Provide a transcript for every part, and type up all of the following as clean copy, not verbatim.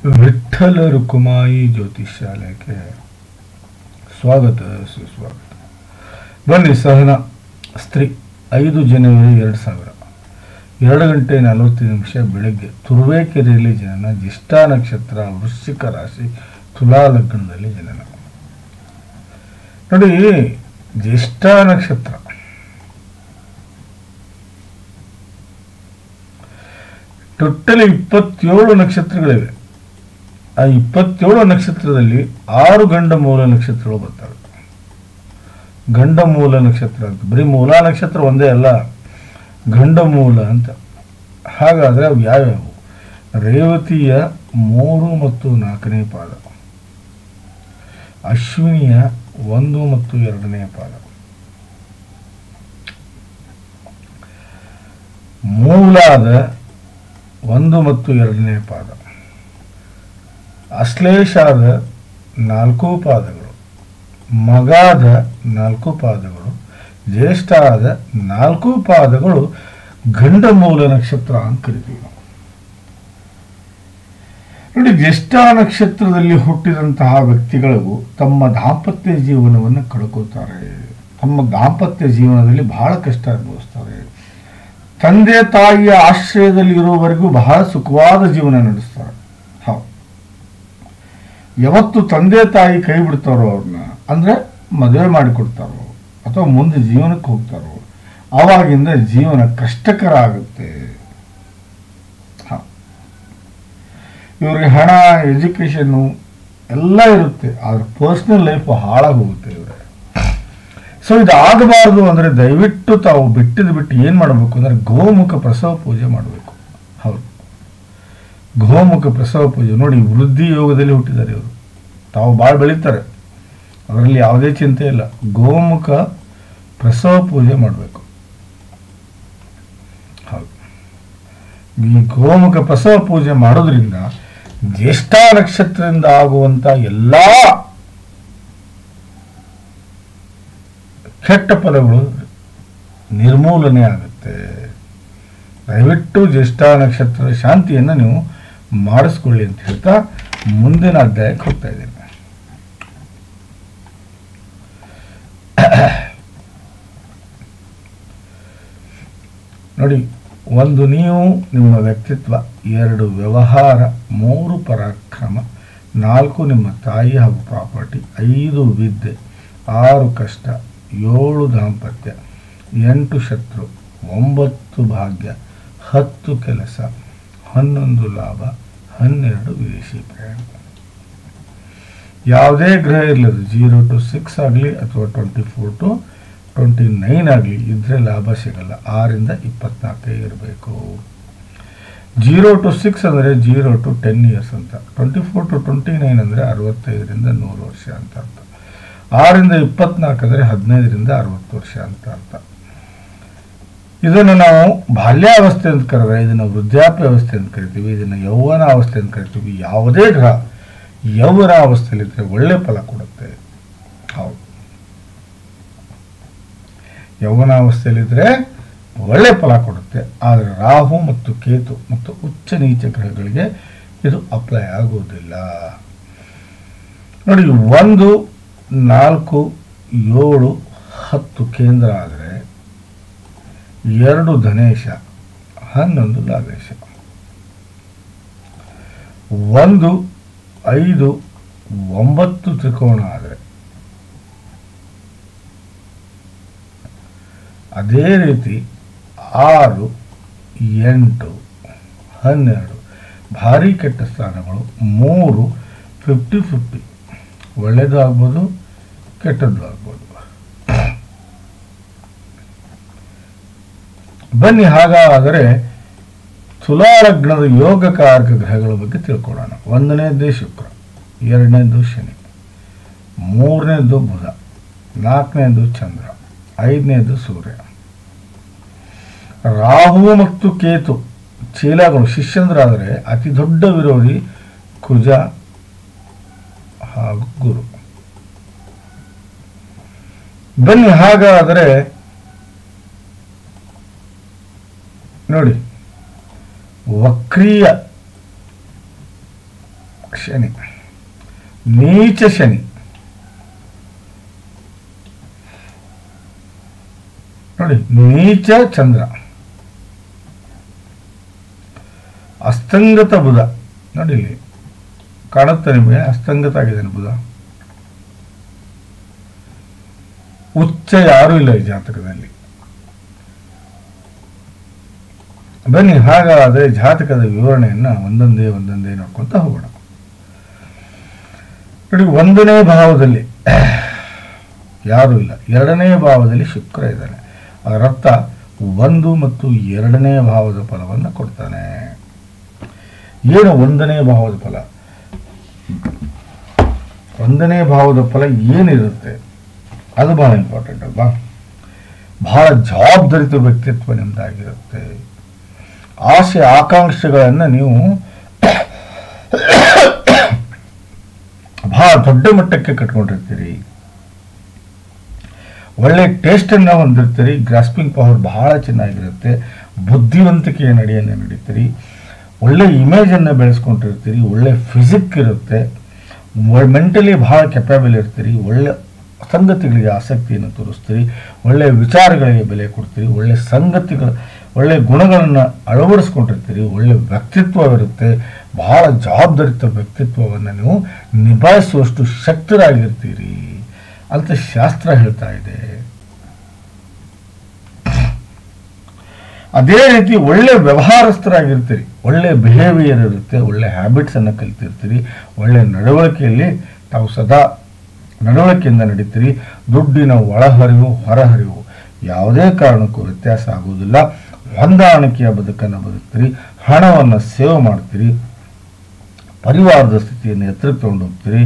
ವಿಠ್ಠಲ ರುಕುಮಾಯಿ ಜ್ಯೋತಿಷ್ ಶಾಲೆಗೆ ಸ್ವಾಗತ ಸುಸ್ವಾಗತ. ಬನ್ನಿ, ಸಹನ ಸ್ತ್ರೀ 5 ಜನವರಿ 2000 2:45 ಬೆಳಗ್ಗೆ ತುರುವೇಕೆರೆಯಲ್ಲಿ ಜನನ. ಜ್ಯೇಷ್ಠ ನಕ್ಷತ್ರ, ವೃಶ್ಚಿಕ ರಾಶಿ, ತುಲಾ ಲಗ್ನದಲ್ಲಿ ಜನನ. ನೋಡಿ, ಜ್ಯೇಷ್ಠ ನಕ್ಷತ್ರ ಟೋಟಲಿ 27 ನಕ್ಷತ್ರಗಳಿವೆ. ಆ 27 ನಕ್ಷತ್ರದಲ್ಲಿ 6 ಗಂಡ ಮೂಲ ನಕ್ಷತ್ರಗಳು ಬರ್ತವೆ. ಗಂಡ ಮೂಲ ನಕ್ಷತ್ರ ಅಂತ, ಬರೀ ಮೂಲ ನಕ್ಷತ್ರ ಒಂದೇ ಅಲ್ಲ, ಗಂಡ ಮೂಲ ಅಂತ. ಹಾಗಾದರೆ ಅವು ಯಾವ್ಯಾವು? ರೇವತಿಯ 3 ಮತ್ತು 4ನೇ ಪಾದ, ಅಶ್ವಿನಿಯ 1 ಮತ್ತು 2ನೇ ಪಾದ, ಮೂಲಾದ 1 ಮತ್ತು 2ನೇ ಪಾದ, ಅಶ್ಲೇಷಾದ 4 ಪಾದಗಳು, ಮಗಾದ 4 ಪಾದಗಳು, ಜ್ಯೇಷ್ಠಾದ 4 ಪಾದಗಳು ಗಂಡ ಮೂಲ ನಕ್ಷತ್ರ ಅಂತ ಕರಿತೀವಿ ನಾವು. ನೋಡಿ, ಜ್ಯೇಷ್ಠ ನಕ್ಷತ್ರದಲ್ಲಿ ಹುಟ್ಟಿದಂತಹ ವ್ಯಕ್ತಿಗಳಿಗೂ ತಮ್ಮ ದಾಂಪತ್ಯ ಜೀವನವನ್ನು ಕಳ್ಕೋತಾರೆ. ತಮ್ಮ ದಾಂಪತ್ಯ ಜೀವನದಲ್ಲಿ ಬಹಳ ಕಷ್ಟ ಅನುಭವಿಸ್ತಾರೆ. ತಂದೆ ತಾಯಿಯ ಆಶ್ರಯದಲ್ಲಿ ಇರುವವರೆಗೂ ಬಹಳ ಸುಖವಾದ ಜೀವನ ನಡೆಸ್ತಾರೆ. ಯಾವತ್ತು ತಂದೆ ತಾಯಿ ಕೈ ಬಿಡ್ತಾರೋ ಅವ್ರನ್ನ, ಅಂದರೆ ಮದುವೆ ಮಾಡಿಕೊಡ್ತಾರೋ ಅಥವಾ ಮುಂದೆ ಜೀವನಕ್ಕೆ ಹೋಗ್ತಾರೋ, ಆವಾಗಿಂದ ಜೀವನ ಕಷ್ಟಕರ ಆಗುತ್ತೆ. ಇವ್ರಿಗೆ ಹಣ, ಎಜುಕೇಷನ್ನು ಎಲ್ಲ ಇರುತ್ತೆ, ಆದ್ರೆ ಪರ್ಸ್ನಲ್ ಲೈಫ್ ಹಾಳಾಗಿ ಹೋಗುತ್ತೆ ಇವ್ರೆ. ಸೊ ಇದು ಆಗಬಾರ್ದು ಅಂದರೆ ದಯವಿಟ್ಟು ತಾವು ಬಿಟ್ಟು ಏನು ಮಾಡಬೇಕು ಅಂದರೆ ಗೋಮುಖ ಪ್ರಸವ ಪೂಜೆ ಮಾಡಬೇಕು. ಹೌದು, ಗೋಮುಖ ಪ್ರಸವ ಪೂಜೆ. ನೋಡಿ, ವೃದ್ಧಿ ಯೋಗದಲ್ಲಿ ಹುಟ್ಟಿದ್ದಾರೆ ಇವರು. ತಾವು ಭಾಳ ಬೆಳೀತಾರೆ, ಅದರಲ್ಲಿ ಯಾವುದೇ ಚಿಂತೆ ಇಲ್ಲ. ಗೋಮುಖ ಪ್ರಸವ ಪೂಜೆ ಮಾಡಬೇಕು. ಹೌದು, ಈ ಗೋಮುಖ ಪ್ರಸವ ಪೂಜೆ ಮಾಡೋದ್ರಿಂದ ಜ್ಯೇಷ್ಠ ನಕ್ಷತ್ರದಿಂದ ಆಗುವಂಥ ಎಲ್ಲ ಕೆಟ್ಟ ಫಲಗಳು ನಿರ್ಮೂಲನೆ ಆಗುತ್ತೆ. ದಯವಿಟ್ಟು ಜ್ಯೇಷ್ಠ ನಕ್ಷತ್ರದ ಶಾಂತಿಯನ್ನು ನೀವು ಮಾಡಿಸ್ಕೊಳ್ಳಿ ಅಂತ ಹೇಳ್ತಾ ಮುಂದಿನ ಅಧ್ಯಾಯಕ್ಕೆ ಹೋಗ್ತಾ ಇದ್ದೇನೆ. ನೋಡಿ, 1 ನೀವು ನಿಮ್ಮ ವ್ಯಕ್ತಿತ್ವ, 2 ವ್ಯವಹಾರ, 3 ಪರಾಕ್ರಮ, 4 ನಿಮ್ಮ ತಾಯಿ ಹಾಗೂ ಪ್ರಾಪರ್ಟಿ, 5 ವಿದ್ಯೆ, 6 ಕಷ್ಟ, 7 ದಾಂಪತ್ಯ, 8 ಶತ್ರು, 9 ಭಾಗ್ಯ, 10 ಕೆಲಸ, 11 ಲಾಭ, 12 ವಿದೇಶಿ ಪ್ರಯಾಣ. ಯಾವುದೇ ಗ್ರಹ ಇರಲಿಲ್ಲ, 0 to 6 ಆಗಲಿ ಅಥವಾ 24 to 29 ಆಗಲಿ ಇದ್ರೆ ಲಾಭ ಸಿಗಲ್ಲ. 6ರಿಂದ 24 ಇರಬೇಕು. 0 to 6 ಅಂದರೆ 0 to 10 ಇಯರ್ಸ್ ಅಂತ, 24 to 29 ಅಂದರೆ 65ರಿಂದ 100 ವರ್ಷ ಅಂತ ಅರ್ಥ. 6ರಿಂದ 24 ಅಂದರೆ 15ರಿಂದ 60 ವರ್ಷ ಅಂತ ಅರ್ಥ. ಇದನ್ನು ನಾವು ಬಾಲ್ಯಾವಸ್ಥೆ ಅಂತ ಕರೆದ್ರೆ, ಇದನ್ನು ವೃದ್ಧಾಪ್ಯ ಅವಸ್ಥೆ ಅಂತ ಕರಿತೀವಿ, ಇದನ್ನು ಯೌವನ ಅವಸ್ಥೆ ಅಂತ ಕರಿತೀವಿ. ಯಾವುದೇ ಗ್ರಹ ಯೌವನ ಅವಸ್ಥೆಯಲ್ಲಿದ್ದರೆ ಒಳ್ಳೆ ಫಲ ಕೊಡುತ್ತೆ. ಹೌದು, ಯೌವನಾವಸ್ಥೆಯಲ್ಲಿದ್ದರೆ ಒಳ್ಳೆ ಫಲ ಕೊಡುತ್ತೆ. ಆದರೆ ರಾಹು ಮತ್ತು ಕೇತು ಮತ್ತು ಉಚ್ಚ ನೀಚ ಗ್ರಹಗಳಿಗೆ ಇದು ಅಪ್ಲೈ ಆಗುವುದಿಲ್ಲ. ನೋಡಿ, 1, 4, 7, 10 ಕೇಂದ್ರ ಆದರೆ 2 ಧನೇಶ, 11 ಲಾಭೇಶ. 1, 5, 9 ತ್ರಿಕೋಣ ಆದರೆ, ಅದೇ ರೀತಿ 6, 8, 12 ಭಾರಿ ಕೆಟ್ಟ ಸ್ಥಾನಗಳು. 3 50-50, ಒಳ್ಳೆಯದು ಆಗ್ಬೋದು, ಕೆಟ್ಟದ್ದು ಆಗ್ಬೋದು. ಬನ್ನಿ, ಹಾಗಾದರೆ ತುಲಾ ಲಗ್ನದ ಯೋಗಕಾರಕ ಗ್ರಹಗಳ ಬಗ್ಗೆ ತಿಳ್ಕೊಳ್ಳೋಣ. 1ನೇದು ಶುಕ್ರ, 2ನೇದು ಶನಿ, 3ನೇದು ಬುಧ, 4ನೇದು ಚಂದ್ರ, 5ನೇದು ಸೂರ್ಯ. ರಾಹು ಮತ್ತು ಕೇತು ಚೀಲಗಳು ಶಿಷ್ಯಂದ್ರಾದರೆ ಅತಿ ದೊಡ್ಡ ವಿರೋಧಿ ಕುಜ ಹಾಗೂ ಗುರು. ಬನ್ನಿ, ಹಾಗಾದರೆ ನೋಡಿ, ವಕ್ರೀಯ ಶನಿ, ನೀಚ ಶನಿ. ನೋಡಿ, ನೀಚ ಚಂದ್ರ, ಅಸ್ತಂಗತ ಬುಧ. ನೋಡಿ ಇಲ್ಲಿ ಕಾಣುತ್ತೆ ನಿಮಗೆ, ಅಸ್ತಂಗತ ಆಗಿದ್ದಾನೆ ಬುಧ. ಉಚ್ಚ ಯಾರೂ ಇಲ್ಲ ಈ ಜಾತಕದಲ್ಲಿ. ಬನ್ನಿ ಹಾಗಾದರೆ ಜಾತಕದ ವಿವರಣೆಯನ್ನ ಒಂದೊಂದೇ ನೋಡ್ಕೊಂತ ಹೋಗೋಣ. ನೋಡಿ, 1ನೇ ಭಾವದಲ್ಲಿ ಯಾರೂ ಇಲ್ಲ, 2ನೇ ಭಾವದಲ್ಲಿ ಶುಕ್ರ ಇದ್ದಾನೆ. ಅದರ ಅರ್ಥ 1 ಮತ್ತು 2ನೇ ಭಾವದ ಫಲವನ್ನು ಕೊಡ್ತಾನೆ. ಏನು 1ನೇ ಭಾವದ ಫಲ? 1ನೇ ಭಾವದ ಫಲ ಏನಿರುತ್ತೆ ಅದು ಬಹಳ ಇಂಪಾರ್ಟೆಂಟ್ ಅಲ್ವಾ. ಬಹಳ ಜವಾಬ್ದಾರಿತ ವ್ಯಕ್ತಿತ್ವ ನಿಮ್ದಾಗಿರುತ್ತೆ. ಆಸೆ ಆಕಾಂಕ್ಷೆಗಳನ್ನು ನೀವು ಬಹಳ ದೊಡ್ಡ ಮಟ್ಟಕ್ಕೆ ಕಟ್ಕೊಂಡಿರ್ತೀರಿ. ಒಳ್ಳೆ ಟೇಸ್ಟನ್ನು ಹೊಂದಿರ್ತೀರಿ. ಗ್ರಾಸ್ಪಿಂಗ್ ಪವರ್ ಬಹಳ ಚೆನ್ನಾಗಿರುತ್ತೆ. ಬುದ್ಧಿವಂತಿಕೆಯ ನಡೆಯನ್ನು ನಡೀತೀರಿ. ಒಳ್ಳೆ ಇಮೇಜನ್ನು ಬೆಳೆಸ್ಕೊಂಡಿರ್ತೀರಿ. ಒಳ್ಳೆ ಫಿಸಿಕ್ ಇರುತ್ತೆ. ಮೆಂಟಲಿ ಬಹಳ ಕೆಪೇಬಲ್ ಇರ್ತೀರಿ. ಒಳ್ಳೆ ಸಂಗತಿಗಳಿಗೆ ಆಸಕ್ತಿಯನ್ನು ತೋರಿಸ್ತೀರಿ. ಒಳ್ಳೆಯ ವಿಚಾರಗಳಿಗೆ ಬೆಲೆ ಕೊಡ್ತೀರಿ. ಒಳ್ಳೆ ಗುಣಗಳನ್ನು ಅಳವಡಿಸ್ಕೊಂಡಿರ್ತೀರಿ. ಒಳ್ಳೆ ವ್ಯಕ್ತಿತ್ವವಿರುತ್ತೆ. ಬಹಳ ಜವಾಬ್ದಾರಿತ ವ್ಯಕ್ತಿತ್ವವನ್ನು ನೀವು ನಿಭಾಯಿಸುವಷ್ಟು ಶಕ್ತರಾಗಿರ್ತೀರಿ ಅಂತ ಶಾಸ್ತ್ರ ಹೇಳ್ತಾ ಇದೆ. ಅದೇ ರೀತಿ ಒಳ್ಳೆ ವ್ಯವಹಾರಸ್ಥರಾಗಿರ್ತೀರಿ. ಒಳ್ಳೆ ಬಿಹೇವಿಯರ್ ಇರುತ್ತೆ. ಒಳ್ಳೆ ಹ್ಯಾಬಿಟ್ಸನ್ನು ಕಲಿತಿರ್ತೀರಿ. ಒಳ್ಳೆ ನಡವಳಿಕೆಯಲ್ಲಿ ತಾವು ಸದಾ ನಡವಳಿಕೆಯಿಂದ ನಡೀತೀರಿ. ದುಡ್ಡಿನ ಒಳಹರಿವು ಹೊರಹರಿವು ಯಾವುದೇ ಕಾರಣಕ್ಕೂ ವ್ಯತ್ಯಾಸ ಆಗುವುದಿಲ್ಲ. ಹೊಂದಾಣಿಕೆಯ ಬದುಕನ್ನು ಬದುಕ್ತೀರಿ. ಹಣವನ್ನು ಸೇವ್ ಮಾಡ್ತೀರಿ. ಪರಿವಾರದ ಸ್ಥಿತಿಯನ್ನು ಎತ್ತರಕ್ಕೆ ತಗೊಂಡು ಹೋಗ್ತೀರಿ.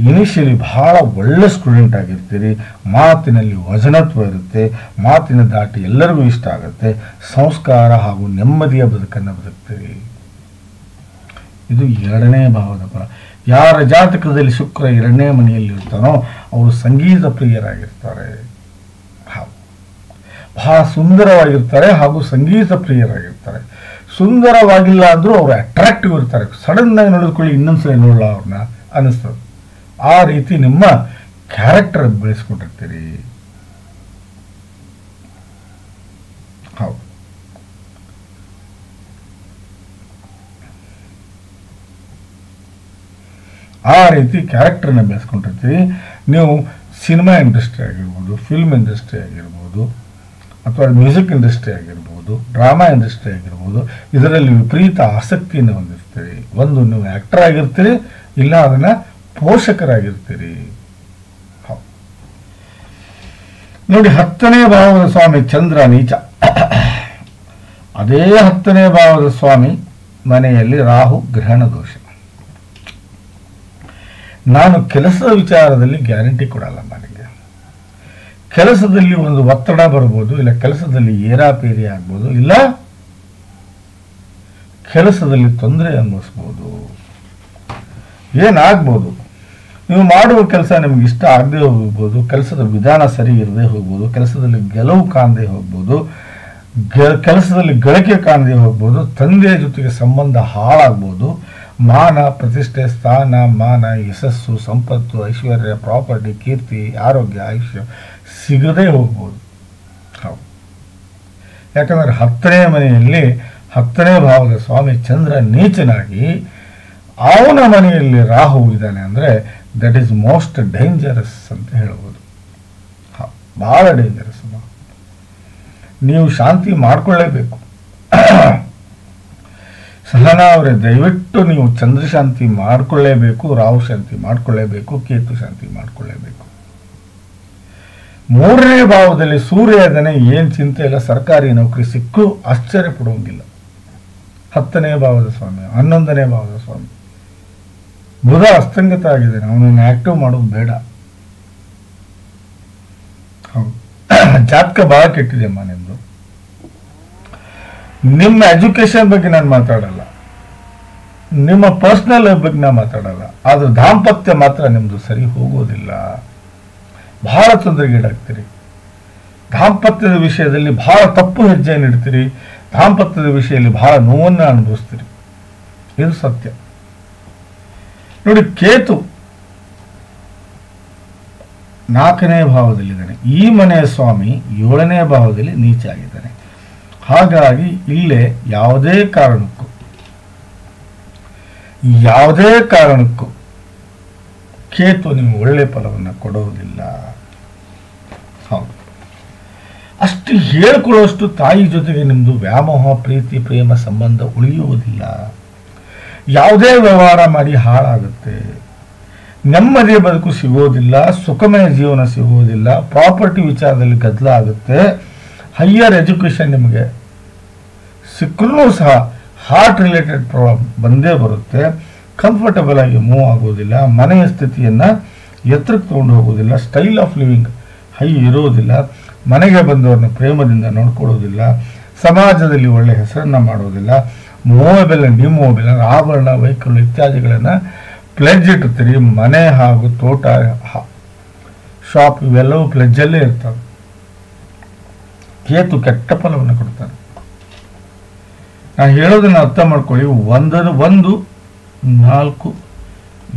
ಇನಿಷಿಯಲಿ ಬಹಳ ಒಳ್ಳೆ ಸ್ಟೂಡೆಂಟ್ ಆಗಿರ್ತೀರಿ. ಮಾತಿನಲ್ಲಿ ವಚನತ್ವ ಇರುತ್ತೆ. ಮಾತಿನ ದಾಟಿ ಎಲ್ಲರಿಗೂ ಇಷ್ಟ ಆಗುತ್ತೆ. ಸಂಸ್ಕಾರ ಹಾಗೂ ನೆಮ್ಮದಿಯ ಬದುಕನ್ನು ಬದುಕ್ತೀರಿ. ಇದು 2ನೇ ಭಾವದ ಫಲ. ಯಾರ ಜಾತಕದಲ್ಲಿ ಶುಕ್ರ 2ನೇ ಮನೆಯಲ್ಲಿ ಇರ್ತಾನೋ ಅವರು ಸಂಗೀತ ಪ್ರಿಯರಾಗಿರ್ತಾರೆ. ಬಹಳ ಸುಂದರವಾಗಿರ್ತಾರೆ ಹಾಗೂ ಸಂಗೀತ ಪ್ರಿಯರಾಗಿರ್ತಾರೆ. ಸುಂದರವಾಗಿಲ್ಲ ಅಂದರೂ ಅವರು ಅಟ್ರಾಕ್ಟಿವ್ ಇರ್ತಾರೆ. ಸಡನ್ ಆಗಿ ನೋಡಿದ್ಕೊಳ್ಳಿ ಇನ್ನೊಂದ್ಸಲ ನೋಡಲ್ಲ ಅವ್ರನ್ನ ಅನ್ನಿಸ್ತದೆ. ಆ ರೀತಿ ನಿಮ್ಮ ಕ್ಯಾರೆಕ್ಟರ್ ಬೆಳೆಸ್ಕೊಂಡಿರ್ತೀರಿ. ಹೌದು, ಆ ರೀತಿ ಕ್ಯಾರೆಕ್ಟರ್ನ ಬೆಳೆಸ್ಕೊಂಡಿರ್ತೀರಿ. ನೀವು ಸಿನಿಮಾ ಇಂಡಸ್ಟ್ರಿ ಆಗಿರ್ಬೋದು, ಫಿಲ್ಮ್ ಇಂಡಸ್ಟ್ರಿ ಆಗಿರ್ಬೋದು, ಅಥವಾ ಮ್ಯೂಸಿಕ್ ಇಂಡಸ್ಟ್ರಿ ಆಗಿರ್ಬೋದು, ಡ್ರಾಮಾ ಇಂಡಸ್ಟ್ರಿ ಆಗಿರ್ಬೋದು, ಇದರಲ್ಲಿ ವಿಪರೀತ ಆಸಕ್ತಿಯನ್ನು ಹೊಂದಿರ್ತೀರಿ. ಒಂದು ನೀವು ಆ್ಯಕ್ಟರ್ ಆಗಿರ್ತೀರಿ, ಇಲ್ಲ ಅದನ್ನು ಪೋಷಕರಾಗಿರ್ತೀರಿ. ನೋಡಿ, 10ನೇ ಭಾವದ ಸ್ವಾಮಿ ಚಂದ್ರ ನೀಚ. ಅದೇ 10ನೇ ಭಾವದ ಸ್ವಾಮಿ ಮನೆಯಲ್ಲಿ ರಾಹು ಗ್ರಹಣ ದೋಷ. ನಾನು ಕೆಲಸದ ವಿಚಾರದಲ್ಲಿ ಗ್ಯಾರಂಟಿ ಕೊಡಲ್ಲ. ನನಗೆ ಕೆಲಸದಲ್ಲಿ ಒಂದು ಒತ್ತಡ ಬರ್ಬೋದು, ಇಲ್ಲ ಕೆಲಸದಲ್ಲಿ ಏರಾಪೇರಿ ಆಗ್ಬೋದು, ಇಲ್ಲ ಕೆಲಸದಲ್ಲಿ ತೊಂದರೆ ಅನ್ಭವಿಸ್ಬೋದು, ಏನಾಗ್ಬೋದು. ನೀವು ಮಾಡುವ ಕೆಲಸ ನಿಮ್ಗೆ ಇಷ್ಟ ಆಗದೆ ಹೋಗ್ಬೋದು. ಕೆಲಸದ ವಿಧಾನ ಸರಿ ಇರದೆ ಹೋಗ್ಬೋದು. ಕೆಲಸದಲ್ಲಿ ಗೆಲುವು ಕಾಣದೆ ಹೋಗ್ಬೋದು. ಕೆಲಸದಲ್ಲಿ ಗಳಿಕೆ ಕಾಣದೆ ಹೋಗ್ಬೋದು. ತಂದೆಯ ಜೊತೆಗೆ ಸಂಬಂಧ ಹಾಳಾಗ್ಬೋದು. ಮಾನ ಪ್ರತಿಷ್ಠೆ, ಸ್ಥಾನ ಮಾನ, ಯಶಸ್ಸು, ಸಂಪತ್ತು, ಐಶ್ವರ್ಯ, ಪ್ರಾಪರ್ಟಿ, ಕೀರ್ತಿ, ಆರೋಗ್ಯ, ಆಯುಷ್ಯ ಸಿಗದೆ ಹೋಗ್ಬೋದು. ಹೌದು, ಯಾಕಂದರೆ 10ನೇ ಮನೆಯಲ್ಲಿ 10ನೇ ಭಾವದ ಸ್ವಾಮಿ ಚಂದ್ರ ನೀಚನಾಗಿ ಅವನ ಮನೆಯಲ್ಲಿ ರಾಹು ಇದ್ದಾನೆ ಅಂದರೆ ದಟ್ ಈಸ್ ಮೋಸ್ಟ್ ಡೇಂಜರಸ್ ಅಂತ ಹೇಳ್ಬೋದು. ಭಾಳ ಡೇಂಜರಸ್. ನೀವು ಶಾಂತಿ ಮಾಡಿಕೊಳ್ಳೇಬೇಕು. ಸಹನಾ ಅವರೇ, ದಯವಿಟ್ಟು ನೀವು ಚಂದ್ರ ಶಾಂತಿ ಮಾಡಿಕೊಳ್ಳೇಬೇಕು, ರಾಹು ಶಾಂತಿ ಮಾಡಿಕೊಳ್ಳೇಬೇಕು, ಕೇತು ಶಾಂತಿ ಮಾಡಿಕೊಳ್ಳೇಬೇಕು. 3ನೇ ಭಾವದಲ್ಲಿ ಸೂರ್ಯ ಇದ್ದಾನೆ, ಏನು ಚಿಂತೆ ಇಲ್ಲ. ಸರ್ಕಾರಿ ನೌಕರಿ ಸಿಕ್ಕೂ ಆಶ್ಚರ್ಯ ಪಡುವಂಗಿಲ್ಲ. 10ನೇ ಭಾವದ ಸ್ವಾಮಿ, 11ನೇ ಭಾವದ ಸ್ವಾಮಿ ಬುಧ ಅಸ್ತಂಗತ ಆಗಿದ್ದಾನೆ. ಅವನನ್ನು ಆಕ್ಟಿವ್ ಮಾಡೋದು ಬೇಡ. ಹೌದು, ಜಾತಕ ಬಹಳ ಕೆಟ್ಟಿದೆಯಮ್ಮ ನಿಮ್ಮದು. ನಿಮ್ಮ ಎಜುಕೇಶನ್ ಬಗ್ಗೆ ನಾನು ಮಾತಾಡಲ್ಲ, ನಿಮ್ಮ ಪರ್ಸನಲ್ ಲೈಫ್ ಬಗ್ಗೆ ನಾನು ಮಾತಾಡಲ್ಲ. ಆದ್ರೆ ದಾಂಪತ್ಯ ಮಾತ್ರ ನಿಮ್ಮದು ಸರಿ ಹೋಗೋದಿಲ್ಲ. ಬಹಳ ತೊಂದರೆಗೀಡಾಗ್ತೀರಿ. ದಾಂಪತ್ಯದ ವಿಷಯದಲ್ಲಿ ಬಹಳ ತಪ್ಪು ಹೆಜ್ಜೆಯನ್ನು ಇಡ್ತೀರಿ. ದಾಂಪತ್ಯದ ವಿಷಯದಲ್ಲಿ ಬಹಳ ನೋವನ್ನು ಅನುಭವಿಸ್ತೀರಿ. ಇದು ಸತ್ಯ. ನೋಡಿ, ಕೇತು 4ನೇ ಭಾವದಲ್ಲಿದ್ದಾನೆ. ಈ ಮನೆಯ ಸ್ವಾಮಿ 7ನೇ ಭಾವದಲ್ಲಿ ನೀಚ ಆಗಿದ್ದಾನೆ. ಹಾಗಾಗಿ ಇಲ್ಲೇ ಯಾವುದೇ ಕಾರಣಕ್ಕೂ ಕೇತು ನಿಮ್ಗೆ ಒಳ್ಳೆ ಫಲವನ್ನು ಕೊಡುವುದಿಲ್ಲ. ಹೌದು, ಅಷ್ಟು ಹೇಳ್ಕೊಳ್ಳೋಷ್ಟು ತಾಯಿ ಜೊತೆಗೆ ನಿಮ್ಮದು ವ್ಯಾಮೋಹ, ಪ್ರೀತಿ, ಪ್ರೇಮ ಸಂಬಂಧ ಉಳಿಯುವುದಿಲ್ಲ. ಯಾವುದೇ ವ್ಯವಹಾರ ಮಾಡಿ ಹಾಳಾಗುತ್ತೆ. ನೆಮ್ಮದಿಯ ಬದುಕು ಸಿಗೋದಿಲ್ಲ, ಸುಖಮಯ ಜೀವನ ಸಿಗೋದಿಲ್ಲ, ಪ್ರಾಪರ್ಟಿ ವಿಚಾರದಲ್ಲಿ ಗದ್ದಲ ಆಗುತ್ತೆ. ಹೈಯರ್ ಎಜುಕೇಷನ್ ನಿಮಗೆ ಸಿಕ್ಕರೂ ಸಹ ಹಾರ್ಟ್ ರಿಲೇಟೆಡ್ ಪ್ರಾಬ್ಲಮ್ ಬಂದೇ ಬರುತ್ತೆ. ಕಂಫರ್ಟಬಲ್ ಆಗಿ ಮೂವ್ ಆಗೋದಿಲ್ಲ, ಮನೆಯ ಸ್ಥಿತಿಯನ್ನು ಎತ್ತರಕ್ಕೆ ತೊಗೊಂಡು ಹೋಗೋದಿಲ್ಲ, ಸ್ಟೈಲ್ ಆಫ್ ಲಿವಿಂಗ್ ಹೈ ಇರೋದಿಲ್ಲ, ಮನೆಗೆ ಬಂದವ್ರನ್ನ ಪ್ರೇಮದಿಂದ ನೋಡ್ಕೊಳ್ಳೋದಿಲ್ಲ, ಸಮಾಜದಲ್ಲಿ ಒಳ್ಳೆ ಹೆಸರನ್ನು ಮಾಡೋದಿಲ್ಲ, ಮೊಬೈಲ್ ಡಿಮೊಬೈಲ್ ಆಭರಣ ವೆಹಿಕಲ್ ಇತ್ಯಾದಿಗಳನ್ನು ಪ್ಲೆಜ್ ಇಟ್ಟಿರ್ತೀರಿ. ಮನೆ ಹಾಗೂ ತೋಟ, ಶಾಪ್ ಇವೆಲ್ಲವೂ ಪ್ಲೆಜ್ಜಲ್ಲೇ ಇರ್ತವೆ. ಕೇತು ಕೆಟ್ಟ ಫಲವನ್ನು ಕೊಡ್ತಾನೆ. ನಾನು ಹೇಳೋದನ್ನು ಅರ್ಥ ಮಾಡ್ಕೊಳ್ಳಿ. 1, 4,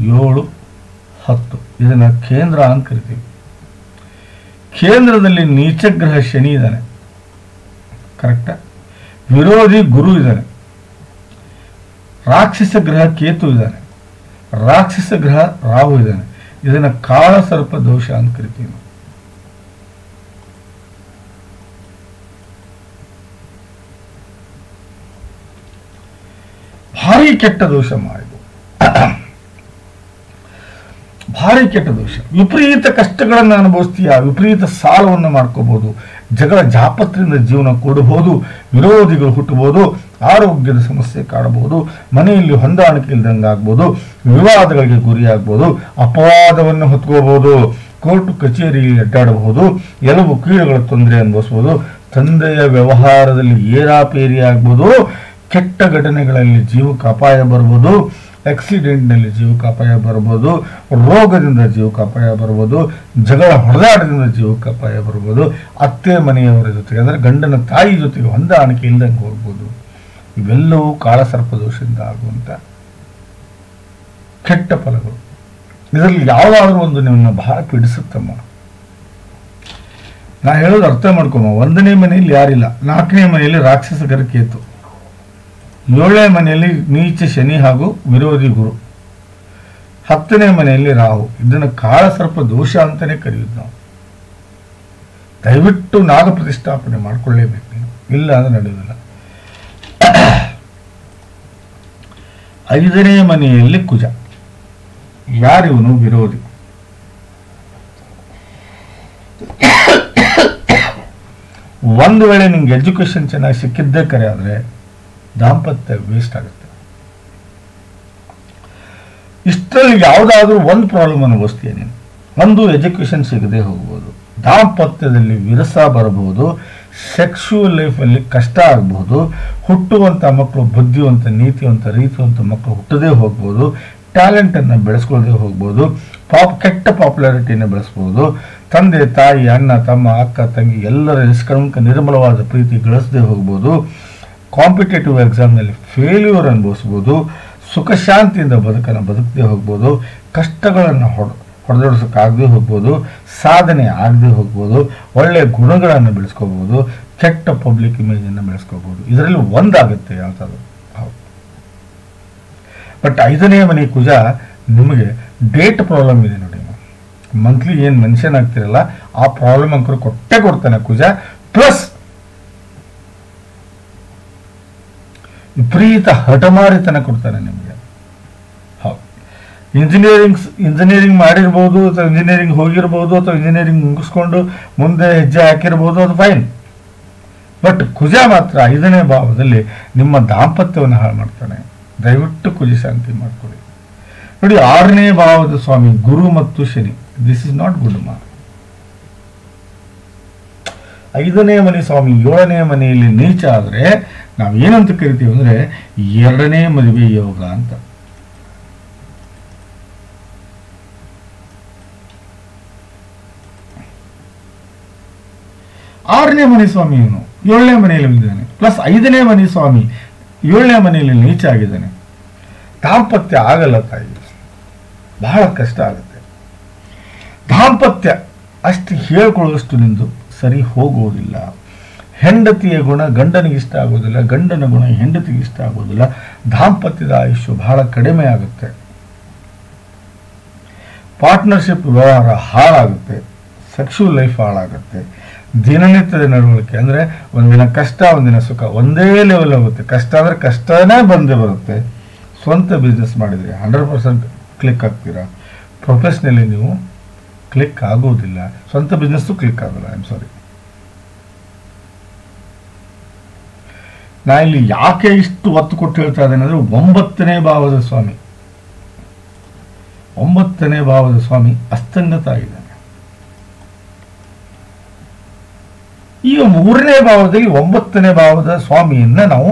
7, 10 ಇದನ್ನು ಕೇಂದ್ರ ಅಂತ ಕರಿತೀವಿ. ಕೇಂದ್ರದಲ್ಲಿ ನೀಚಗ್ರಹ ಶನಿ ಇದ್ದಾನೆ, ಕರೆಕ್ಟಾ? ವಿರೋಧಿ ಗುರು ಇದ್ದಾನೆ, ರಾಕ್ಷಸ ಗ್ರಹ ಕೇತು ಇದ್ದಾನೆ, ರಾಕ್ಷಸ ಗ್ರಹ ರಾಹು ಇದ್ದಾನೆ. ಇದನ್ನು ಕಾಳ ಸರ್ಪ ದೋಷ ಅಂತ ಕರಿತೀವಿ. ಭಾರಿ ಕೆಟ್ಟ ದೋಷ ಮಾಡಿದ್ದು, ಭಾರಿ ಕೆಟ್ಟ ದೋಷ. ವಿಪರೀತ ಕಷ್ಟಗಳನ್ನು ಅನುಭವಿಸ್ತೀಯ, ವಿಪರೀತ ಸಾಲವನ್ನು ಮಾಡ್ಕೋಬಹುದು, ಜಗಳ ಜಾಪತ್ರೆಯಿಂದ ಜೀವನ ಕೂಡಬಹುದು, ವಿರೋಧಿಗಳು ಹುಟ್ಟಬಹುದು, ಆರೋಗ್ಯದ ಸಮಸ್ಯೆ ಕಾಡಬಹುದು, ಮನೆಯಲ್ಲಿ ಹೊಂದಾಣಿಕೆ ಇಲ್ದಂಗೆ ಆಗ್ಬೋದು, ವಿವಾದಗಳಿಗೆ ಗುರಿಯಾಗಬಹುದು, ಅಪವಾದವನ್ನು ಹೊತ್ಕೋಬಹುದು, ಕೋರ್ಟ್ ಕಚೇರಿ ಅಡ್ಡಾಡಬಹುದು, ಎಲುಬು ಕೀಳುಗಳ ತೊಂದರೆ ಅನುಭವಿಸಬಹುದು, ತಂದೆಯ ವ್ಯವಹಾರದಲ್ಲಿ ಏರಾಪೇರಿ ಆಗ್ಬೋದು, ಕೆಟ್ಟ ಘಟನೆಗಳಲ್ಲಿ ಜೀವಕ್ಕೆ ಅಪಾಯ ಬರ್ಬೋದು, ಆಕ್ಸಿಡೆಂಟ್ನಲ್ಲಿ ಜೀವಕ್ಕೆ ಅಪಾಯ ಬರ್ಬೋದು, ರೋಗದಿಂದ ಜೀವಕ್ಕೆ ಅಪಾಯ ಬರ್ಬೋದು, ಜಗಳ ಹೊಡೆದಾಟದಿಂದ ಜೀವಕ್ಕೆ ಅಪಾಯ ಬರ್ಬೋದು, ಅತ್ತೆ ಮನೆಯವರ ಜೊತೆಗೆ ಅಂದರೆ ಗಂಡನ ತಾಯಿ ಜೊತೆಗೆ ಹೊಂದಾಣಿಕೆ ಇಲ್ದಂಗೆ ಹೋಗ್ಬೋದು. ಇವೆಲ್ಲವೂ ಕಾಳಸರ್ಪದೋಷದಿಂದ ಆಗುವಂಥ ಕೆಟ್ಟ ಫಲಗಳು. ಇದರಲ್ಲಿ ಯಾವುದಾದ್ರೂ ಒಂದು ನಿಮ್ಮನ್ನು ಬಹಳ ಪೀಡಿಸುತ್ತಮ್ಮ. ನಾ ಹೇಳೋದು ಅರ್ಥ ಮಾಡ್ಕೊಮ್ಮ. 1ನೇ ಮನೆಯಲ್ಲಿ ಯಾರಿಲ್ಲ, 4ನೇ ಮನೆಯಲ್ಲಿ ರಾಕ್ಷಸ ಗ್ರಹ ಕೇತು, 7ನೇ ಮನೆಯಲ್ಲಿ ನೀಚ ಶನಿ ಹಾಗೂ ವಿರೋಧಿ ಗುರು, 10ನೇ ಮನೆಯಲ್ಲಿ ರಾಹು. ಇದನ್ನು ಕಾಳಸರ್ಪ ದೋಷ ಅಂತಾನೆ ಕರೆಯುವುದು ನಾವು. ದಯವಿಟ್ಟು ನಾಗ ಪ್ರತಿಷ್ಠಾಪನೆ ಮಾಡ್ಕೊಳ್ಳೇಬೇಕು ನೀವು, ಇಲ್ಲ ಅಂದ್ರೆ ನಡೆಯುವುದಿಲ್ಲ. 5ನೇ ಮನೆಯಲ್ಲಿ ಕುಜ, ಯಾರಿವನು ವಿರೋಧಿ. ಒಂದು ವೇಳೆ ನಿಂಗೆ ಎಜುಕೇಶನ್ ಚೆನ್ನಾಗಿ ಸಿಕ್ಕಿದ್ದೇ ಕರೆ ಆದರೆ ದಾಂಪತ್ಯ ವೇಸ್ಟ್ ಆಗುತ್ತೆ. ಇಷ್ಟರಲ್ಲಿ ಯಾವುದಾದ್ರೂ ಒಂದು ಪ್ರಾಬ್ಲಮ್ ಅನುಭವಿಸ್ತೀಯ ನೀನು. ಒಂದು, ಎಜುಕೇಶನ್ ಸಿಗದೆ ಹೋಗ್ಬೋದು, ದಾಂಪತ್ಯದಲ್ಲಿ ವಿರಸ ಬರಬಹುದು, ಸೆಕ್ಸುವಲ್ ಲೈಫಲ್ಲಿ ಕಷ್ಟ ಆಗಬಹುದು, ಹುಟ್ಟುವಂಥ ಮಕ್ಕಳು ಬುದ್ಧಿವಂತ, ನೀತಿವಂತ, ರೀತಿವಂತ ಮಕ್ಕಳು ಹುಟ್ಟದೇ ಹೋಗ್ಬೋದು, ಟ್ಯಾಲೆಂಟನ್ನು ಬೆಳೆಸ್ಕೊಳ್ಳದೆ ಹೋಗ್ಬೋದು, ಕೆಟ್ಟ ಪಾಪ್ಯುಲಾರಿಟಿಯನ್ನು ಬೆಳೆಸ್ಬೋದು, ತಂದೆ ತಾಯಿ ಅಣ್ಣ ತಮ್ಮ ಅಕ್ಕ ತಂಗಿ ಎಲ್ಲರ ನಿಷ್ಕಳಂಕ ನಿರ್ಮಲವಾದ ಪ್ರೀತಿ ಗಳಿಸದೆ ಹೋಗ್ಬೋದು, ಕಾಂಪಿಟೇಟಿವ್ ಎಕ್ಸಾಮ್ನಲ್ಲಿ ಫೇಲ್ಯೂರ್ ಅನುಭವಿಸ್ಬೋದು, ಸುಖ ಶಾಂತಿಯಿಂದ ಬದುಕದೇ ಹೋಗ್ಬೋದು, ಕಷ್ಟಗಳನ್ನು ಹೊಡೆದೋಡಿಸೋಕ್ಕಾಗದೆ ಹೋಗ್ಬೋದು, ಸಾಧನೆ ಆಗದೆ ಹೋಗ್ಬೋದು, ಒಳ್ಳೆಯ ಗುಣಗಳನ್ನು ಬೆಳೆಸ್ಕೋಬೋದು, ಕೆಟ್ಟ ಪಬ್ಲಿಕ್ ಇಮೇಜನ್ನು ಬೆಳೆಸ್ಕೋಬೋದು. ಇದರಲ್ಲಿ ಒಂದಾಗುತ್ತೆ ಯಾವ್ದಾದ್ರು. ಹೌದು. ಬಟ್ 5ನೇ ಮನೆ ಕುಜ ನಿಮಗೆ ಡೇಟ್ ಪ್ರಾಬ್ಲಮ್ ಇದೆ ನೋಡಿ. ಮಂತ್ಲಿ ಏನು ಮೆನ್ಷನ್ ಆಗ್ತಿರಲ್ಲ ಆ ಪ್ರಾಬ್ಲಮ್ ಅಂಕರು ಕೊಡ್ತಾನೆ ಕುಜ. ಪ್ಲಸ್ ವಿಪರೀತ ಹಠಮಾರಿತನ ಕೊಡ್ತಾನೆ ನಿಮಗೆ. ಹೌದು. ಇಂಜಿನಿಯರಿಂಗ್ ಮಾಡಿರ್ಬೋದು, ಅಥವಾ ಇಂಜಿನಿಯರಿಂಗ್ ಹೋಗಿರ್ಬೋದು, ಅಥವಾ ಇಂಜಿನಿಯರಿಂಗ್ ಮುಗಿಸ್ಕೊಂಡು ಮುಂದೆ ಹೆಜ್ಜೆ ಹಾಕಿರ್ಬೋದು, ಅದು ಫೈನ್. ಬಟ್ ಕುಜ ಮಾತ್ರ 5ನೇ ಭಾವದಲ್ಲಿ ನಿಮ್ಮ ದಾಂಪತ್ಯವನ್ನು ಹಾಳು ಮಾಡ್ತಾನೆ. ದಯವಿಟ್ಟು ಕುಜ ಶಾಂತಿ ಮಾಡ್ಕೊಳ್ಳಿ. ನೋಡಿ, 6ನೇ ಭಾವದ ಸ್ವಾಮಿ ಗುರು ಮತ್ತು Shani. This is not good ಮಾ. 5ನೇ ಮನೆ ಸ್ವಾಮಿ 7ನೇ ಮನೆಯಲ್ಲಿ ನೀಚ ಆದರೆ ನಾವು ಏನಂತ ಕರಿತೀವಿ ಅಂದರೆ 2ನೇ ಮದುವೆ ಯೋಗ ಅಂತ. ಆರನೇ ಮನೆ ಸ್ವಾಮಿ ಇವನು 7ನೇ ಮನೆಯಲ್ಲಿ ಇದ್ದಾನೆ, ಪ್ಲಸ್ 5ನೇ ಮನೆ ಸ್ವಾಮಿ 7ನೇ ಮನೆಯಲ್ಲಿ ನೀಚ ಆಗಿದ್ದಾನೆ. ದಾಂಪತ್ಯ ಆಗಲ್ಲ ತಾಯಿ. ಬಹಳ ಕಷ್ಟ ಆಗುತ್ತೆ. ದಾಂಪತ್ಯ ಅಷ್ಟು ಹೇಳ್ಕೊಳ್ಳುವಷ್ಟು ನಿಂದು ಸರಿ ಹೋಗುವುದಿಲ್ಲ. ಹೆಂಡತಿಯ ಗುಣ ಗಂಡನಿಗೆ ಇಷ್ಟ ಆಗೋದಿಲ್ಲ, ಗಂಡನ ಗುಣ ಹೆಂಡತಿಗೆ ಇಷ್ಟ ಆಗೋದಿಲ್ಲ. ದಾಂಪತ್ಯದ ಆಯುಷ್ಯ ಬಹಳ ಕಡಿಮೆ ಆಗುತ್ತೆ. ಪಾರ್ಟ್ನರ್ಶಿಪ್ ವ್ಯವಹಾರ ಹಾಳಾಗುತ್ತೆ, ಸೆಕ್ಸುವಲ್ ಲೈಫ್ ಹಾಳಾಗುತ್ತೆ. ದಿನನಿತ್ಯದ ನಡವಳಿಕೆ ಅಂದರೆ ಒಂದಿನ ಕಷ್ಟ ಒಂದಿನ ಸುಖ ಒಂದೇ ಲೆವೆಲ್ ಹೋಗುತ್ತೆ. ಕಷ್ಟ ಅಂದರೆ ಕಷ್ಟನೇ ಬಂದೇ ಬರುತ್ತೆ. ಸ್ವಂತ ಬಿಸ್ನೆಸ್ ಮಾಡಿದರೆ 100% ಕ್ಲಿಕ್ ಆಗ್ತೀರಾ. ಪ್ರೊಫೆಷ್ನಲಿ ನೀವು ಕ್ಲಿಕ್ ಆಗೋದಿಲ್ಲ. ಸ್ವಂತ ಬಿಸ್ನೆಸ್ಸು ಕ್ಲಿಕ್ ಆಗೋಲ್ಲ. I am sorry. ನಾ ಇಲ್ಲಿ ಯಾಕೆ ಇಷ್ಟು ಒತ್ತು ಕೊಟ್ಟು ಹೇಳ್ತಾ ಇದ್ದೇನೆ ಅಂದರೆ 9ನೇ ಭಾವದ ಸ್ವಾಮಿ, 9ನೇ ಭಾವದ ಸ್ವಾಮಿ ಅಸ್ತಂಗತ ಆಗಿದ್ದಾನೆ. ಈಗ 3ನೇ ಭಾವದಲ್ಲಿ 9ನೇ ಭಾವದ ಸ್ವಾಮಿಯನ್ನ ನಾವು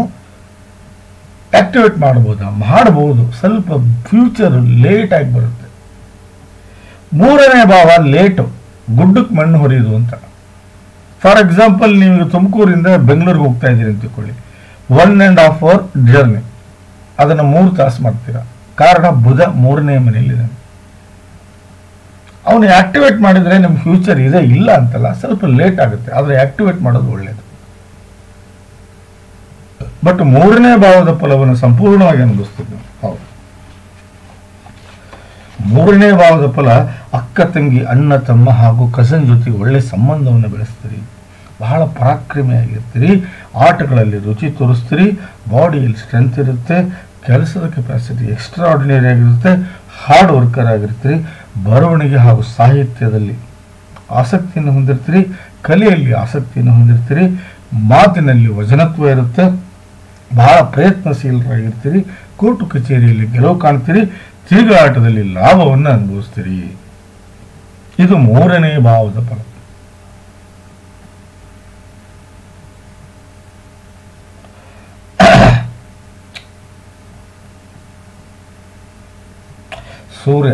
ಆಕ್ಟಿವೇಟ್ ಮಾಡಬಹುದು. ಸ್ವಲ್ಪ ಫ್ಯೂಚರ್ ಲೇಟ್ ಆಗಿ ಬರುತ್ತೆ. 3ನೇ ಭಾವ ಲೇಟು, ಗುಡ್ಡಕ್ಕೆ ಮಣ್ಣು ಹೊಡೆಯೋದು ಅಂತ. ಫಾರ್ ಎಕ್ಸಾಂಪಲ್, ನೀವು ತುಮಕೂರಿಂದ ಬೆಂಗಳೂರಿಗೆ ಹೋಗ್ತಾ ಇದ್ದೀರಿ ಅಂತ ತಿಳ್ಕೊಳ್ಳಿ. 1.5 hour ಜರ್ನಿ, ಅದನ್ನು 3 ತಾಸು ಮಾಡ್ತೀರಾ. ಕಾರಣ ಬುಧ 3ನೇ ಮನೆಯಲ್ಲಿದ್ದಾನೆ. ಅವನು ಆಕ್ಟಿವೇಟ್ ಮಾಡಿದರೆ ನಿಮ್ಮ ಫ್ಯೂಚರ್ ಇದೆ, ಇಲ್ಲ ಅಂತಲ್ಲ, ಸ್ವಲ್ಪ ಲೇಟ್ ಆಗುತ್ತೆ. ಆದರೆ ಆಕ್ಟಿವೇಟ್ ಮಾಡೋದು ಒಳ್ಳೆಯದು. ಬಟ್ 3ನೇ ಭಾವದ ಫಲವನ್ನು ಸಂಪೂರ್ಣವಾಗಿ ಅನುಭವಿಸ್ತೀವಿ ನಾವು. ಹೌದು, 3ನೇ ಭಾವದ ಫಲ ಅಕ್ಕ ತಂಗಿ, ಅಣ್ಣ ತಮ್ಮ ಹಾಗೂ ಕಸನ್ ಜೊತೆ ಒಳ್ಳೆ ಸಂಬಂಧವನ್ನು ಬೆಳೆಸ್ತೀರಿ. ಬಹಳ ಪರಾಕ್ರಮಿಯಾಗಿರ್ತೀರಿ. ಆಟಗಳಲ್ಲಿ ರುಚಿ ತೋರಿಸ್ತೀರಿ. ಬಾಡಿಯಲ್ಲಿ ಸ್ಟ್ರೆಂತ್ ಇರುತ್ತೆ. ಕೆಲಸದ ಕೆಪಾಸಿಟಿ ಎಕ್ಸ್ಟ್ರಾ ಆರ್ಡಿನರಿ ಆಗಿರುತ್ತೆ. ಹಾರ್ಡ್ ವರ್ಕರ್ ಆಗಿರ್ತೀರಿ. ಬರವಣಿಗೆ ಹಾಗೂ ಸಾಹಿತ್ಯದಲ್ಲಿ ಆಸಕ್ತಿಯನ್ನು ಹೊಂದಿರ್ತೀರಿ. ಕಲೆಯಲ್ಲಿ ಆಸಕ್ತಿಯನ್ನು ಹೊಂದಿರ್ತೀರಿ. ಮಾತಿನಲ್ಲಿ ವಚನತ್ವ ಇರುತ್ತೆ. ಬಹಳ ಪ್ರಯತ್ನಶೀಲರಾಗಿರ್ತೀರಿ. ಕೋರ್ಟು ಕಚೇರಿಯಲ್ಲಿ ಗೆಲುವು ಕಾಣ್ತೀರಿ. ತಿರುಗಾಟದಲ್ಲಿ ಲಾಭವನ್ನು ಅನುಭವಿಸ್ತೀರಿ. ಇದು 3ನೇ ಭಾವದ ಫಲ. ಸೂರ್ಯ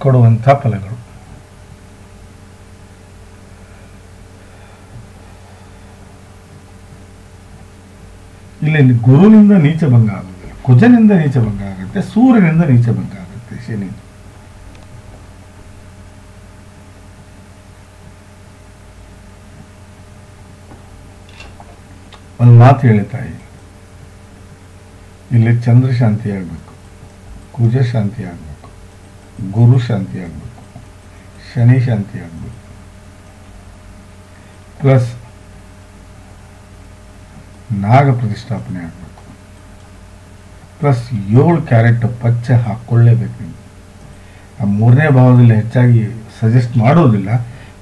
ಕೊಡುವಂಥ ಫಲಗಳು. ಇಲ್ಲಿ ಗುರುವಿನಿಂದ ನೀಚ ಭಂಗ ಆಗುವುದಿಲ್ಲ, ಕುಜನಿಂದ ನೀಚ ಭಂಗ ಆಗುತ್ತೆ, ಸೂರ್ಯನಿಂದ ನೀಚ ಭಂಗ ಆಗುತ್ತೆ. ಶನಿ ಒಂದು ಮಾತು ಹೇಳಿ ತಾಯಿ, ಇಲ್ಲಿ ಚಂದ್ರ ಶಾಂತಿ ಆಗಬೇಕು, ಕುಜ ಶಾಂತಿ ಆಗಬೇಕು, ಗುರು ಶಾಂತಿ ಆಗಬೇಕು, ಶನಿ ಶಾಂತಿ ಆಗಬೇಕು, ಪ್ಲಸ್ ನಾಗ ಪ್ರತಿಷ್ಠಾಪನೆ ಆಗಬೇಕು, ಪ್ಲಸ್ 7 ಕ್ಯಾರೆಟ್ ಪಚ್ಚೆ ಹಾಕ್ಕೊಳ್ಳೇಬೇಕು. ನೀವು ಆ 3ನೇ ಭಾವದಲ್ಲಿ ಹೆಚ್ಚಾಗಿ ಸಜೆಸ್ಟ್ ಮಾಡೋದಿಲ್ಲ.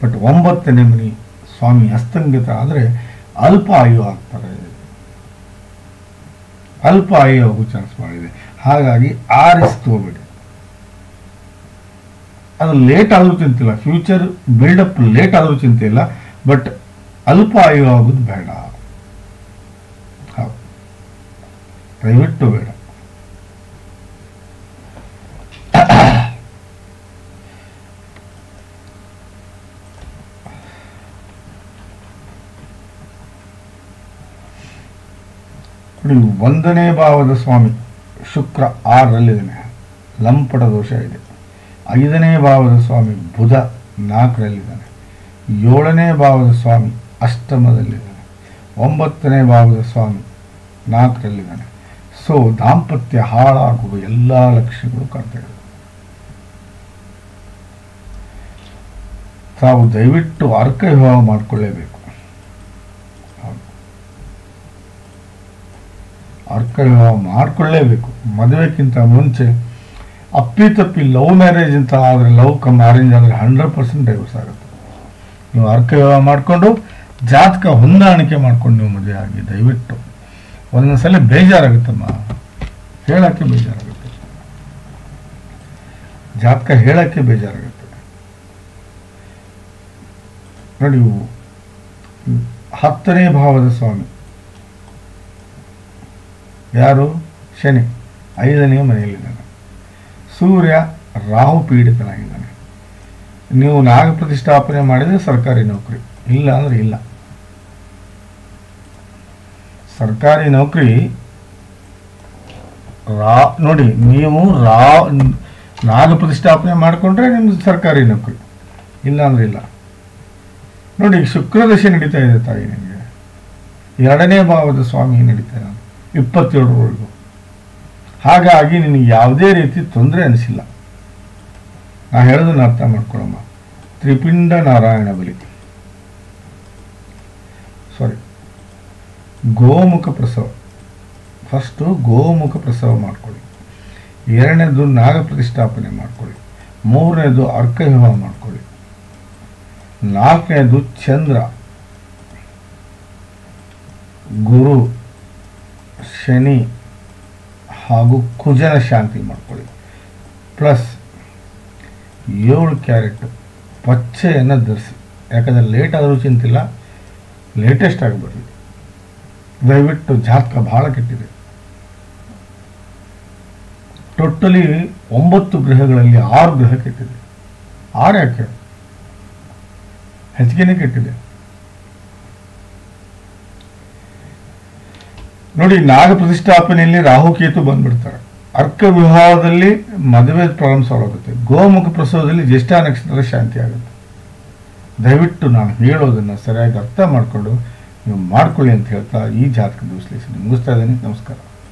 ಬಟ್ 9ನೇ ಮನೆ ಸ್ವಾಮಿ ಅಸ್ತಂಗಿತ ಆದರೆ ಅಲ್ಪ ಆಯು ಆಗ್ತಾರೆ. ಅಲ್ಪ ಆಯು ಆಗೋ ಚಾನ್ಸ್ ಮಾಡಿದೆ. ಹಾಗಾಗಿ ರಿಸ್ಕ್ ತಗೋಬೇಡಿ. ಅದು ಲೇಟ್ ಆದರೂ ಚಿಂತಿಲ್ಲ, ಫ್ಯೂಚರ್ ಬಿಲ್ಡಪ್ ಲೇಟ್ ಆದರೂ ಚಿಂತೆ ಇಲ್ಲ. ಬಟ್ ಅಲ್ಪ ಆಯು ಆಗೋದು ಬೇಡ. ಹೌದು, ದಯವಿಟ್ಟು ಬೇಡ. ನೋಡಿ, 1ನೇ ಭಾವದ ಸ್ವಾಮಿ ಶುಕ್ರ 6ರಲ್ಲಿದ್ದಾನೆ, ಲಂಪಟ ದೋಷ ಇದೆ. 5ನೇ ಭಾವದ ಸ್ವಾಮಿ ಬುಧ 4ರಲ್ಲಿದ್ದಾನೆ. 7ನೇ ಭಾವದ ಸ್ವಾಮಿ ಅಷ್ಟಮದಲ್ಲಿದ್ದಾನೆ. 9ನೇ ಭಾವದ ಸ್ವಾಮಿ 4ರಲ್ಲಿದ್ದಾನೆ. ಸೊ ದಾಂಪತ್ಯ ಹಾಳಾಗುವ ಎಲ್ಲ ಲಕ್ಷಣಗಳು ಕಾಣ್ತಾ ಇದ್ದಾವೆ. ತಾವು ದಯವಿಟ್ಟು ಅರ್ಕ ವಿವಾಹ ಮಾಡಿಕೊಳ್ಳೇಬೇಕು. ಅರ್ಕ ವಿವಾಹ ಮಾಡಿಕೊಳ್ಳೇಬೇಕು. ಮದುವೆಗಿಂತ ಮುಂಚೆ ಅಪ್ಪಿತಪ್ಪಿ ಲವ್ ಮ್ಯಾರೇಜ್ ಅಂತ ಆದರೆ, ಲವ್ ಕಮ್ ಅರೇಂಜ್ ಆದರೆ 100% ಡೈವರ್ಸ್ ಆಗುತ್ತೆ. ನೀವು ಅರ್ಕ ವಿವಾಹ ಮಾಡಿಕೊಂಡು ಜಾತಕ ಹೊಂದಾಣಿಕೆ ಮಾಡ್ಕೊಂಡು ನೀವು ಮದುವೆ ಆಗಿ. ದಯವಿಟ್ಟು ಒಂದೊಂದ್ಸಲ ಬೇಜಾರಾಗುತ್ತಮ್ಮ, ಹೇಳೋಕ್ಕೆ ಬೇಜಾರಾಗುತ್ತೆ. ಜಾತಕ ಹೇಳೋಕ್ಕೆ ಬೇಜಾರಾಗುತ್ತೆ. ನೋಡಿ, 10ನೇ ಭಾವದ ಸ್ವಾಮಿ ಯಾರು? ಶನಿ 5ನೇ ಮನೆಯಲ್ಲಿದ್ದಾನೆ. ಸೂರ್ಯ ರಾಹು ಪೀಡಿತನಾಗಿದ್ದಾನೆ. ನೀವು ನಾಗ ಪ್ರತಿಷ್ಠಾಪನೆ ಮಾಡಿದರೆ ಸರ್ಕಾರಿ ನೌಕರಿ, ಇಲ್ಲ ಅಂದರೆ ಇಲ್ಲ. ಸರ್ಕಾರಿ ನೌಕರಿ ನೋಡಿ, ನೀವು ನಾಗ ಪ್ರತಿಷ್ಠಾಪನೆ ಮಾಡಿಕೊಂಡ್ರೆ ನಿಮ್ದು ಸರ್ಕಾರಿ ನೌಕರಿ, ಇಲ್ಲ ಅಂದ್ರೆ ಇಲ್ಲ. ನೋಡಿ, ಈಗ ಶುಕ್ರದಶೆ ನಡೀತಾ ಇದೆ ತಾಯಿ, ನಿಮಗೆ 2ನೇ ಭಾವದ ಸ್ವಾಮಿ ನಡೀತಾ ಇದೆ 27ರವರೆಗೂ. ಹಾಗಾಗಿ ನಿನಗೆ ಯಾವುದೇ ರೀತಿ ತೊಂದರೆ ಅನಿಸಿಲ್ಲ. ನಾ ಹೇಳೋದನ್ನ ಅರ್ಥ ಮಾಡ್ಕೊಳ್ಳಮ್ಮ. ತ್ರಿಪಿಂಡ ನಾರಾಯಣ ಬಲಿ, ಸಾರಿ, ಗೋಮುಖ ಪ್ರಸವ. ಫಸ್ಟು ಗೋಮುಖ ಪ್ರಸವ ಮಾಡ್ಕೊಳ್ಳಿ, 2ನೇದು ನಾಗ ಪ್ರತಿಷ್ಠಾಪನೆ ಮಾಡ್ಕೊಳ್ಳಿ, 3ನೇದು ಅರ್ಕ ವಿವಾಹ ಮಾಡ್ಕೊಳ್ಳಿ, 4ನೇದು ಚಂದ್ರ, ಗುರು, ಶನಿ ಹಾಗೂ ಕುಜನ ಶಾಂತಿ ಮಾಡ್ಕೊಳ್ಳಿ. ಪ್ಲಸ್ 7 ಕ್ಯಾರೆಟ್ ಪಚ್ಚೆಯನ್ನು ಧರಿಸಿ. ಯಾಕಂದರೆ ಲೇಟ್ ಆದರೂ ಚಿಂತಿಲ್ಲ, ಲೇಟೆಸ್ಟ್ ಆಗಿಬರಲಿ. ದಯವಿಟ್ಟು ಜಾತಕ ಭಾಳ ಕೆಟ್ಟಿದೆ. ಟೋಟಲಿ 9 ಗ್ರಹಗಳಲ್ಲಿ 6 ಗ್ರಹ ಕೆಟ್ಟಿದೆ. 6 ಯಾಕೆ? ಹೆಚ್ಚಿಗೆನೇ ಕೆಟ್ಟಿದೆ. ನೋಡಿ, ನಾಗ ಪ್ರತಿಷ್ಠಾಪನೆಯಲ್ಲಿ ರಾಹುಕೇತು ಬಂದ್ಬಿಡ್ತಾರೆ. ಅರ್ಕ ವಿವಾಹದಲ್ಲಿ ಮದುವೆ ಪ್ರಾಬ್ಲಮ್ ಸಾಲ್ವ್ ಆಗುತ್ತೆ. ಗೋಮುಖ ಪ್ರಸವದಲ್ಲಿ ಜ್ಯೇಷ್ಠ ನಕ್ಷತ್ರದ ಶಾಂತಿ ಆಗುತ್ತೆ. ದಯವಿಟ್ಟು ನಾನು ಹೇಳೋದನ್ನು ಸರಿಯಾಗಿ ಅರ್ಥ ಮಾಡಿಕೊಂಡು ನೀವು ಮಾಡ್ಕೊಳ್ಳಿ ಅಂತ ಹೇಳ್ತಾ ಈ ಜಾತಕದ ವಿಶ್ಲೇಷಣೆ ಮುಗಿಸ್ತಾ ಇದ್ದೀನಿ. ನಮಸ್ಕಾರ.